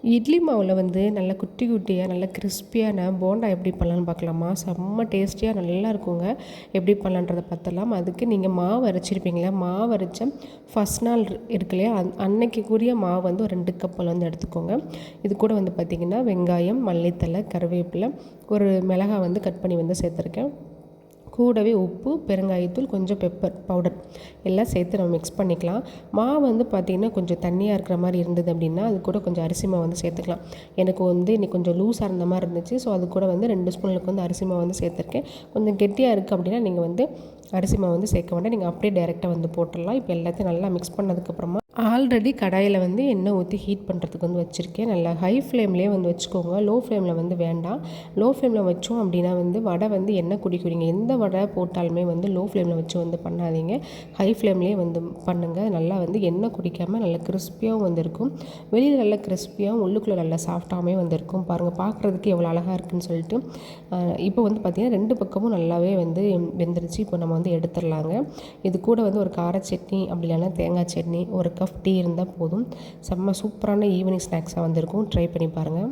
இட்லி மாவில் வந்து நல்லா குட்டி குட்டியாக நல்லா கிறிஸ்பியான போண்டா எப்படி பண்ணலான்னு பார்க்கலாமா? செம்ம டேஸ்டியாக நல்லா இருக்குங்க. எப்படி பண்ணலான்றதை பார்த்துடலாம். அதுக்கு நீங்கள் மாவு அரைச்சிருப்பீங்களா? மாவு அரைச்ச ஃபஸ்ட் நாள் இருக்கு இல்லையா, அன்னைக்குரிய மாவு வந்து ஒரு 2 கப் வந்து எடுத்துக்கோங்க. இது கூட வந்து பார்த்திங்கன்னா வெங்காயம், மல்லித்தழை, கருவேப்பிலை, ஒரு மிளகாய் வந்து கட் பண்ணி வந்து சேர்த்துருக்கேன். கூடவே உப்பு, பெருங்காயத்தூள், கொஞ்சம் பெப்பர் பவுடர் எல்லாம் சேர்த்து நம்ம மிக்ஸ் பண்ணிக்கலாம். மாவு வந்து பார்த்திங்கன்னா கொஞ்சம் தண்ணியாக இருக்கிற மாதிரி இருந்தது அப்படின்னா அது கூட கொஞ்சம் அரிசி மாவு வந்து சேர்த்துக்கலாம். எனக்கு வந்து இன்றைக்கி கொஞ்சம் லூஸாக இருந்த மாதிரி இருந்துச்சு. ஸோ அது கூட வந்து 2 ஸ்பூன் அளவுக்கு வந்து அரிசி மாவு வந்து சேர்த்துருக்கேன். கொஞ்சம் கெட்டியாக இருக்குது அப்படின்னா நீங்கள் வந்து அரிசி மாவு வந்து சேர்க்க வேண்டாம். நீங்கள் அப்படியே டைரெக்டாக வந்து போட்டுடலாம். இப்போ எல்லாத்தையும் நல்லா மிக்ஸ் பண்ணதுக்கப்புறமா ஆல்ரெடி கடாயில் வந்து எண்ணெய் ஊற்றி ஹீட் பண்ணுறதுக்கு வந்து வச்சுருக்கேன். நல்லா ஹை ஃப்ளேம்லேயே வந்து வச்சுக்கோங்க. லோ ஃப்ளேமில் வந்து வேண்டாம். லோ ஃப்ளேமில் வச்சோம் அப்படின்னா வந்து வடை வந்து எண்ணெய் குடிக்கிறீங்க. எந்த வடை போட்டாலுமே வந்து லோ ஃப்ளேமில் வச்சு வந்து பண்ணாதீங்க. ஹை ஃப்ளேம்லேயே வந்து பண்ணுங்கள். நல்லா வந்து எண்ணெய் குடிக்காமல் நல்லா கிறிஸ்பியாகவும் வந்து இருக்கும். வெளியில் நல்லா கிறிஸ்பியாகவும் உள்ளுக்குள்ளே நல்லா சாஃப்டாகவே வந்து இருக்கும். பாருங்கள், பார்க்குறதுக்கு எவ்வளோ அழகாக இருக்குதுன்னு சொல்லிட்டு. இப்போ வந்து பார்த்திங்கன்னா 2 பக்கமும் நல்லாவே வந்து வெந்துருச்சு. இப்போ நம்ம வந்து எடுத்துடலாங்க. இது கூட வந்து ஒரு கார சட்னி அப்படி இல்லைன்னா தேங்காய் சட்னி, ஒரு கப் டீ இருந்தால் போதும். செம்ம சூப்பரான ஈவினிங் ஸ்நாக்ஸாக வந்திருக்கும். ட்ரை பண்ணி பாருங்கள்.